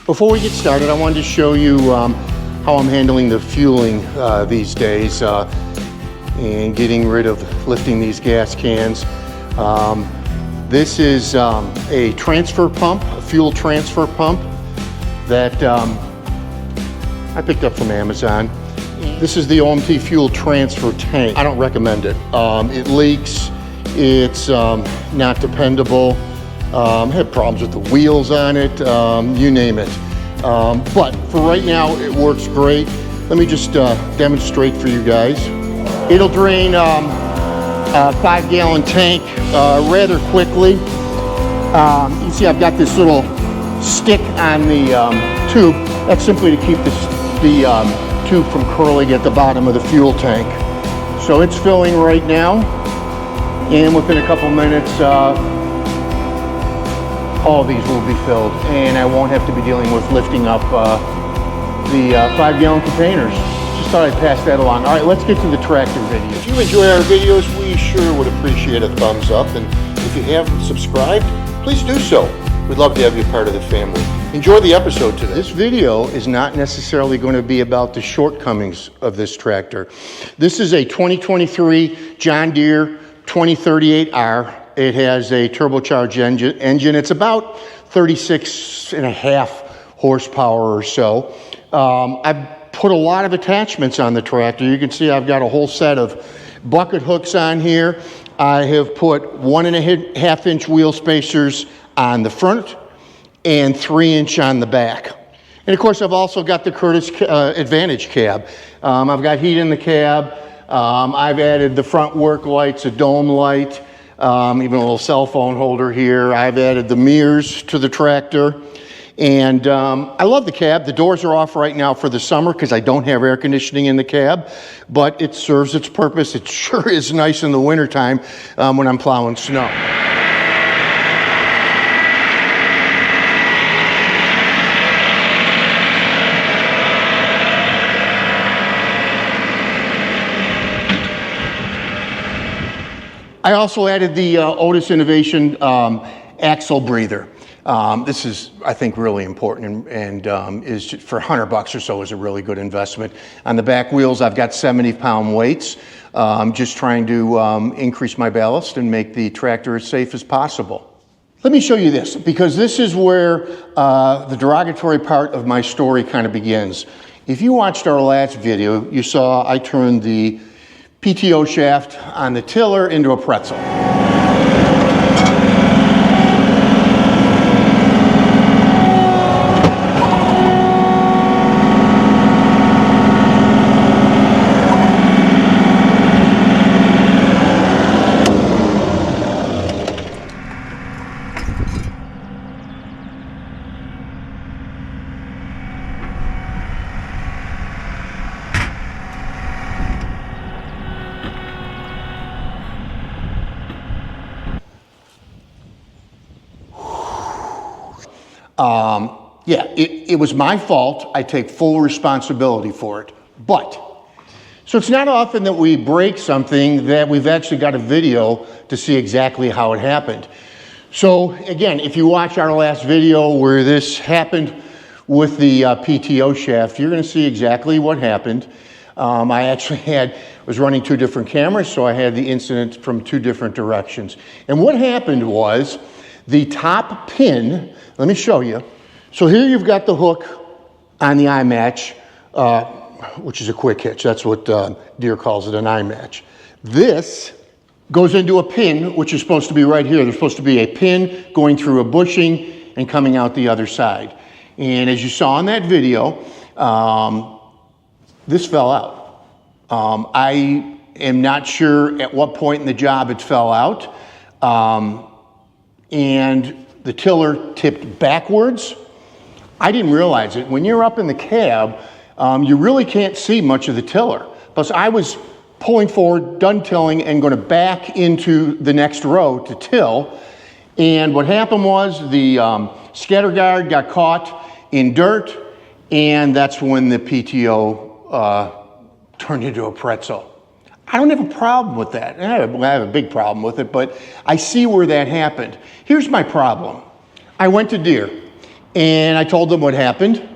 Before we get started, I wanted to show you how I'm handling the fueling these days and getting rid of lifting these gas cans. This is a transfer pump, a fuel transfer pump that I picked up from Amazon. This is the OMT fuel transfer tank. I don't recommend it. It leaks, it's not dependable. Had problems with the wheels on it, you name it. But for right now, it works great. Let me just demonstrate for you guys. It'll drain a 5-gallon tank rather quickly. You see I've got this little stick on the tube. That's simply to keep the tube from curling at the bottom of the fuel tank. So it's filling right now, and within a couple minutes, all of these will be filled, and I won't have to be dealing with lifting up the 5-gallon containers. Just thought I'd pass that along. All right, let's get to the tractor video. If you enjoy our videos, we sure would appreciate a thumbs up, and if you haven't subscribed, please do so. We'd love to have you part of the family. Enjoy the episode today. This video is not necessarily going to be about the shortcomings of this tractor. This is a 2023 John Deere 2038R. It has a turbocharged engine. It's about 36.5 horsepower or so. I've put a lot of attachments on the tractor. You can see I've got a whole set of bucket hooks on here. I have put 1.5-inch wheel spacers on the front and 3-inch on the back. And of course, I've also got the Curtis Advantage cab. I've got heat in the cab. I've added the front work lights, a dome light, even a little cell phone holder here. I've added the mirrors to the tractor. And I love the cab. The doors are off right now for the summer because I don't have air conditioning in the cab, but it serves its purpose. It sure is nice in the wintertime when I'm plowing snow. I also added the Otis Innovation axle breather. This is, I think, really important and is for $100 or so is a really good investment. On the back wheels, I've got 70-pound weights. Just trying to increase my ballast and make the tractor as safe as possible. Let me show you this, because this is where the derogatory part of my story kind of begins. If you watched our last video, you saw I turned the PTO shaft on the tiller into a pretzel. Yeah, it was my fault. I take full responsibility for it. So it's not often that we break something that we've actually got a video to see exactly how it happened. So again, if you watch our last video where this happened with the PTO shaft, you're going to see exactly what happened. I actually was running 2 different cameras, so I had the incident from 2 different directions. And what happened was the top pin, let me show you. So here you've got the hook on the eye match, which is a quick hitch. That's what Deere calls it, an eye match. This goes into a pin, which is supposed to be right here. There's supposed to be a pin going through a bushing and coming out the other side. And as you saw in that video, this fell out. I am not sure at what point in the job it fell out. And the tiller tipped backwards. I didn't realize it. When you're up in the cab, you really can't see much of the tiller. Plus, I was pulling forward, done tilling, and going to back into the next row to till. And what happened was the scatter guard got caught in dirt, and that's when the PTO turned into a pretzel. I don't have a problem with that. I have a big problem with it, but I see where that happened. Here's my problem. I went to Deere, And I told them what happened,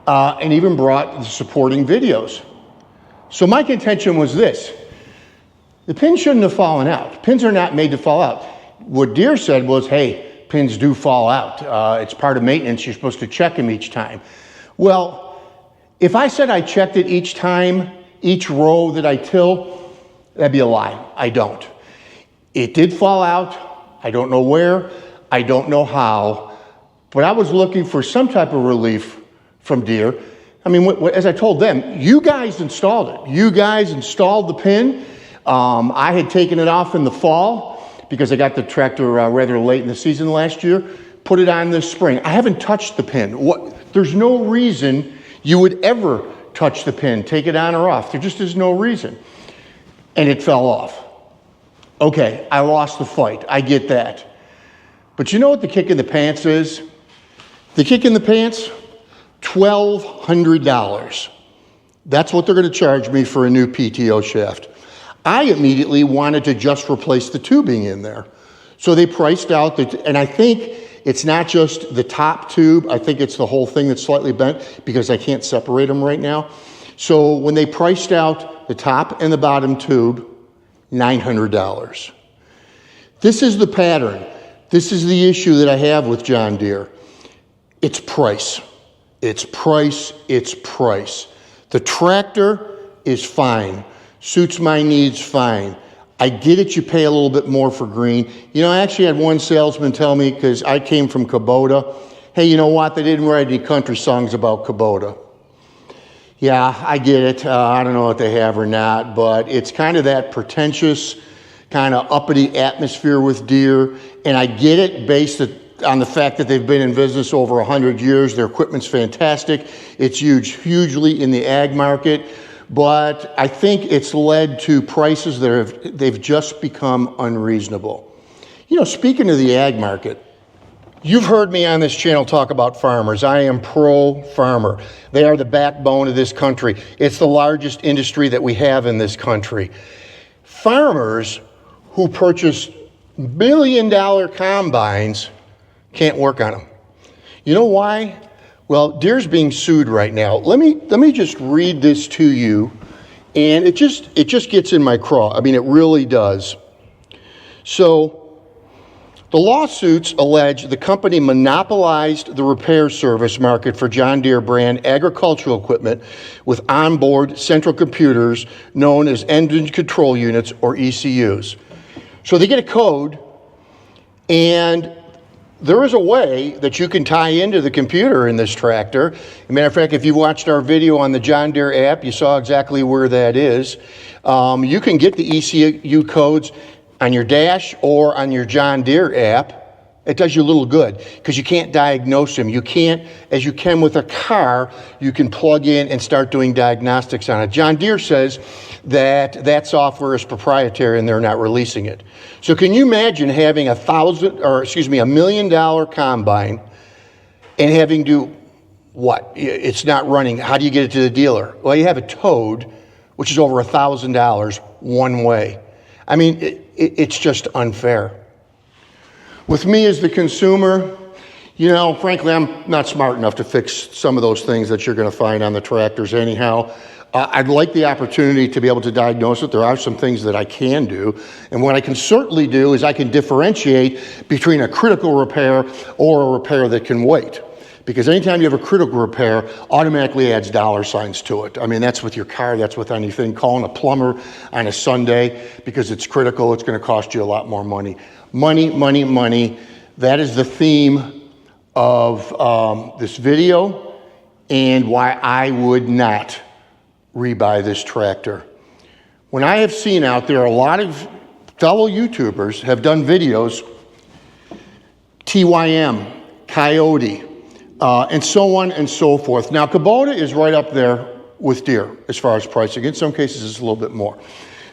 and even brought the supporting videos. So my contention was this: the pins shouldn't have fallen out. Pins are not made to fall out. What Deere said was, hey, pins do fall out. It's part of maintenance. You're supposed to check them each time. Well, if I said I checked it each time, each row that I till, that'd be a lie. I don't. It did fall out. I don't know where. I don't know how. But I was looking for some type of relief from Deere. I mean, as I told them, you guys installed it. You guys installed the pin. I had taken it off in the fall because I got the tractor rather late in the season last year. Put it on this spring. I haven't touched the pin. There's no reason you would ever touch the pin, take it on or off. There just is no reason. And it fell off. Okay, I lost the fight. I get that. But you know what the kick in the pants is? The kick in the pants? $1,200. That's what they're going to charge me for a new PTO shaft. I immediately wanted to just replace the tubing in there. So they priced out, and I think it's not just the top tube. I think it's the whole thing that's slightly bent because I can't separate them right now. So when they priced out the top and the bottom tube, $900. This is the pattern. This is the issue that I have with John Deere. It's price. It's price. It's price. The tractor is fine. Suits my needs fine. I get it, you pay a little bit more for green. You know, I actually had one salesman tell me, because I came from Kubota, hey, you know what? They didn't write any country songs about Kubota. Yeah, I get it. I don't know what they have or not, but it's kind of that pretentious, kind of uppity atmosphere with Deere. And I get it based on the fact that they've been in business over 100 years. Their equipment's fantastic. It's hugely in the ag market. But I think it's led to prices that they've just become unreasonable. You know, speaking of the ag market, you've heard me on this channel talk about farmers. I am pro-farmer. They are the backbone of this country. It's the largest industry that we have in this country. Farmers who purchase billion-dollar combines can't work on them. You know why? Well, Deere's being sued right now. Let me just read this to you, and it just gets in my craw. I mean, it really does. So, the lawsuits allege the company monopolized the repair service market for John Deere brand agricultural equipment with onboard central computers known as engine control units, or ECUs. So they get a code, and there is a way that you can tie into the computer in this tractor. As a matter of fact, if you watched our video on the John Deere app, you saw exactly where that is. You can get the ECU codes on your dash or on your John Deere app. It does you a little good because you can't diagnose them. You can't, as you can with a car, you can plug in and start doing diagnostics on it. John Deere says that software is proprietary and they're not releasing it. So can you imagine having $1 million combine and having to, what? It's not running. How do you get it to the dealer? Well, you have it towed, which is over $1,000 one way. I mean, it's just unfair. With me as the consumer, you know, frankly, I'm not smart enough to fix some of those things that you're going to find on the tractors anyhow. I'd like the opportunity to be able to diagnose it. There are some things that I can do. And what I can certainly do is I can differentiate between a critical repair or a repair that can wait. Because anytime you have a critical repair, automatically adds dollar signs to it. I mean, that's with your car, that's with anything. Calling a plumber on a Sunday because it's critical, it's going to cost you a lot more money. Money, money, money. That is the theme of this video and why I would not rebuy this tractor. When I have seen out there, a lot of fellow YouTubers have done videos, TYM, Coyote, and so on and so forth. Now, Kubota is right up there with Deere as far as pricing. In some cases, it's a little bit more.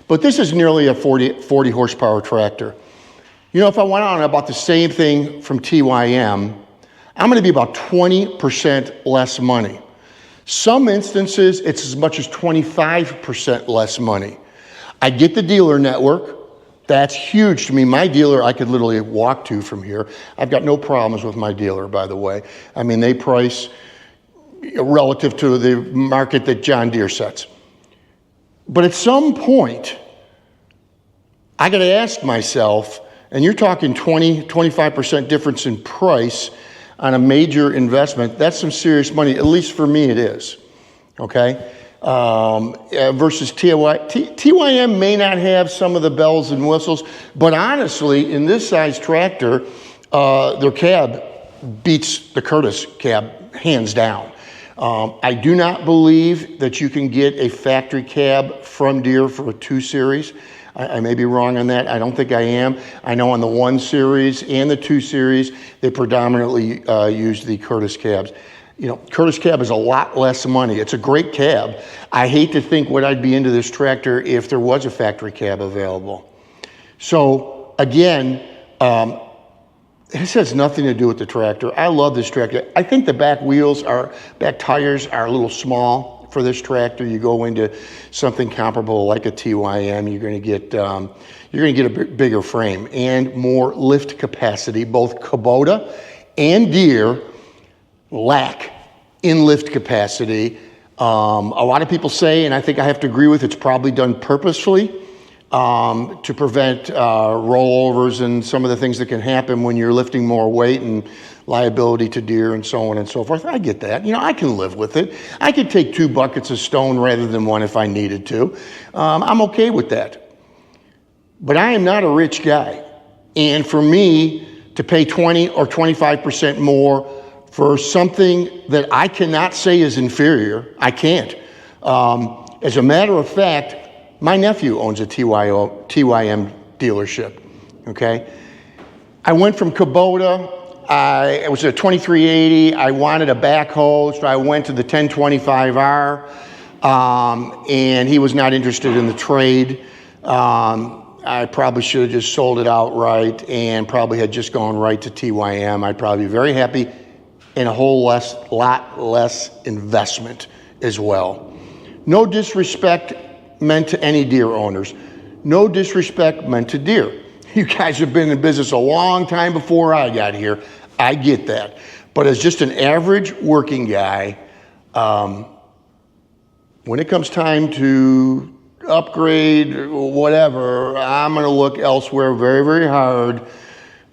But this is nearly a 40 horsepower tractor. You know, if I went on about the same thing from TYM, I'm going to be about 20% less money. Some instances, it's as much as 25% less money. I get the dealer network. That's huge to me. My dealer, I could literally walk to from here. I've got no problems with my dealer, by the way. I mean, they price relative to the market that John Deere sets. But at some point, I got to ask myself, and you're talking 25% difference in price on a major investment. That's some serious money, at least for me it is, okay? Versus TYM may not have some of the bells and whistles, but honestly, in this size tractor, their cab beats the Curtis cab hands down. I do not believe that you can get a factory cab from Deere for a 2 Series. I may be wrong on that. I don't think I am. I know on the 1 Series and the 2 Series, they predominantly use the Curtis cabs. You know, Curtis cab is a lot less money. It's a great cab. I hate to think what I'd be into this tractor if there was a factory cab available. So again, this has nothing to do with the tractor. I love this tractor. I think the back tires are a little small for this tractor. You go into something comparable like a TYM, you're going to get a bigger frame and more lift capacity. Both Kubota and Deere lack in lift capacity. A lot of people say, and I think I have to agree with, it's probably done purposefully to prevent rollovers and some of the things that can happen when you're lifting more weight and liability to Deere and so on and so forth. I get that. You know, I can live with it. I could take 2 buckets of stone rather than 1 if I needed to. I'm okay with that. But I am not a rich guy. And for me to pay 20 or 25% more for something that I cannot say is inferior, I can't. As a matter of fact, my nephew owns a TYM dealership, okay? I went from Kubota, it was a 2380, I wanted a backhoe, so I went to the 1025R, and he was not interested in the trade. I probably should have just sold it outright and probably had just gone right to TYM. I'd probably be very happy and a lot less investment as well. No disrespect meant to any Deere owners. No disrespect meant to Deere. You guys have been in business a long time before I got here. I get that. But as just an average working guy, when it comes time to upgrade or whatever, I'm going to look elsewhere very, very hard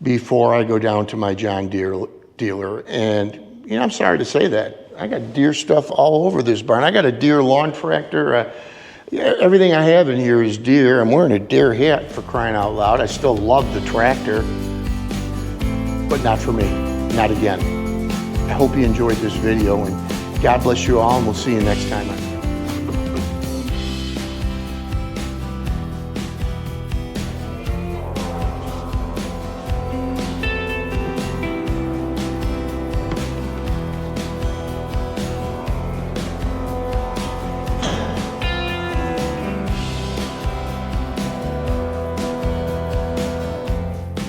before I go down to my John Deere dealer. And you know, I'm sorry to say that. I got Deere stuff all over this barn. I got a Deere lawn tractor. Everything I have in here is Deere. I'm wearing a Deere hat, for crying out loud. I still love the tractor, but not for me, not again. I hope you enjoyed this video, and God bless you all, and we'll see you next time.